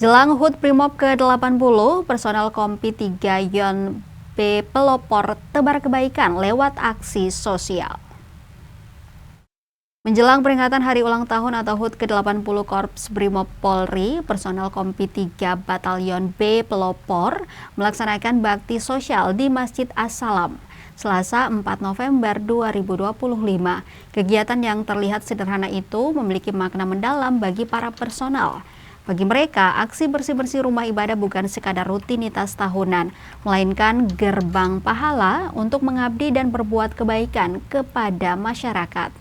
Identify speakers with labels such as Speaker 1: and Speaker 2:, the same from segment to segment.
Speaker 1: Jelang HUT Brimob ke-80, personel Kompi 3 Yon B pelopor tebar kebaikan lewat aksi sosial. Menjelang peringatan hari ulang tahun atau HUT ke-80 Korps Brimob Polri, personel Kompi 3 Batalion B pelopor melaksanakan bakti sosial di Masjid As-Salam, Selasa 4 November 2025. Kegiatan yang terlihat sederhana itu memiliki makna mendalam bagi para personel. Bagi mereka, aksi bersih-bersih rumah ibadah bukan sekadar rutinitas tahunan, melainkan gerbang pahala untuk mengabdi dan berbuat kebaikan kepada masyarakat.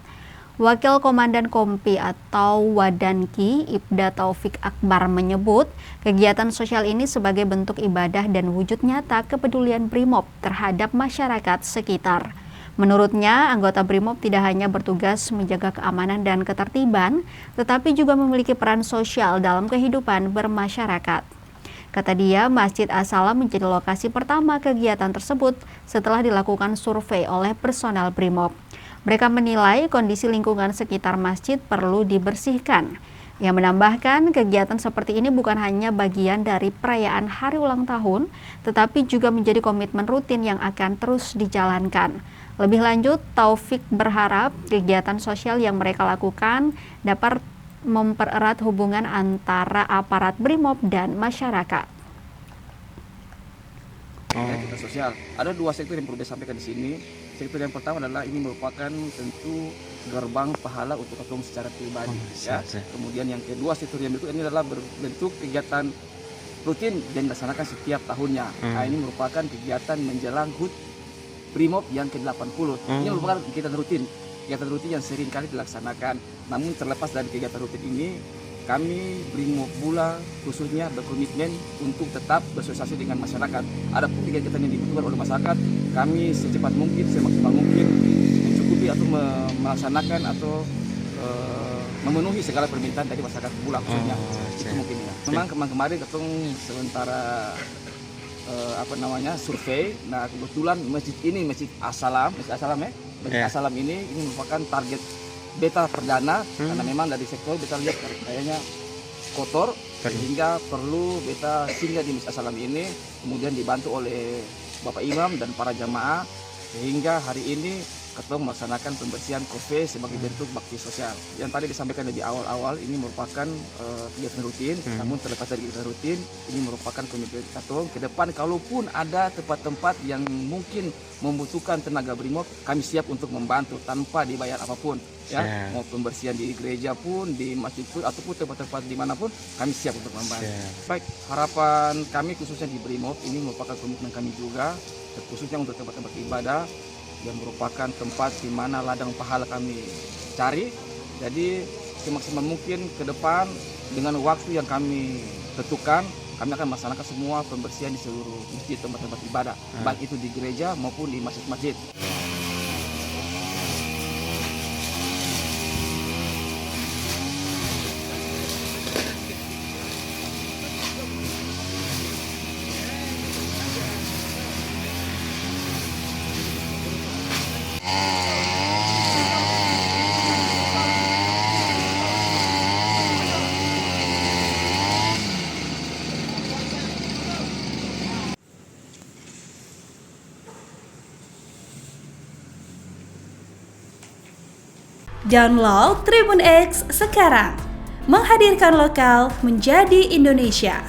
Speaker 1: Wakil Komandan Kompi atau Wadanki, Ibda Taufik Akbar menyebut, kegiatan sosial ini sebagai bentuk ibadah dan wujud nyata kepedulian Brimob terhadap masyarakat sekitar. Menurutnya, anggota Brimob tidak hanya bertugas menjaga keamanan dan ketertiban, tetapi juga memiliki peran sosial dalam kehidupan bermasyarakat. Kata dia, Masjid As-Salam menjadi lokasi pertama kegiatan tersebut setelah dilakukan survei oleh personel Brimob. Mereka menilai kondisi lingkungan sekitar masjid perlu dibersihkan. Ia menambahkan, kegiatan seperti ini bukan hanya bagian dari perayaan hari ulang tahun, tetapi juga menjadi komitmen rutin yang akan terus dijalankan. Lebih lanjut, Taufik berharap kegiatan sosial yang mereka lakukan dapat mempererat hubungan antara aparat Brimob dan masyarakat.
Speaker 2: Sosial. Ada dua sektor yang perlu disampaikan di sini. Sektor yang pertama adalah ini merupakan tentu gerbang pahala untuk ketemu secara pribadi. Kemudian yang kedua sektor yang berikut ini adalah berbentuk kegiatan rutin dan dilaksanakan setiap tahunnya. Nah, ini merupakan kegiatan menjelang HUT Brimob yang ke-80. Ini merupakan kegiatan rutin yang sering kali dilaksanakan. Namun terlepas dari kegiatan rutin ini, kami Brimob Bula khususnya berkomitmen untuk tetap bersosialisasi dengan masyarakat. Adapun kegiatan yang dibutuhkan oleh masyarakat, kami secepat mungkin, semaksimal mungkin mencukupi atau melaksanakan atau memenuhi segala permintaan dari masyarakat Bula khususnya. Itu mungkin ya. Memang kemarin ketemu sementara survei. Nah, kebetulan masjid ini, Masjid As-Salam ini merupakan target beta perdana karena memang dari sektor beta lihat kayaknya kotor sehingga perlu beta singgah di Masjid As-Salam ini, kemudian dibantu oleh Bapak Imam dan para jamaah sehingga hari ini ketemu melaksanakan pembersihan kafe sebagai bentuk bakti sosial. Yang tadi disampaikan lebih awal-awal ini merupakan kegiatan rutin, namun terlepas dari kegiatan rutin ini merupakan komitmen Katong ke depan. Kalaupun ada tempat-tempat yang mungkin membutuhkan tenaga Brimob, kami siap untuk membantu tanpa dibayar apapun. Ya, mau pembersihan di gereja pun, di masjid pun, ataupun tempat-tempat dimanapun, kami siap untuk membantu. Baik, harapan kami khususnya di Brimob ini merupakan komitmen kami juga, khususnya untuk tempat-tempat ibadah yang merupakan tempat di mana ladang pahala kami cari. Jadi semaksimal mungkin ke depan dengan waktu yang kami tentukan, kami akan melaksanakan semua pembersihan di seluruh masjid, tempat-tempat ibadah, baik itu di gereja maupun di masjid-masjid.
Speaker 3: Download Tribun X sekarang, menghadirkan lokal menjadi Indonesia.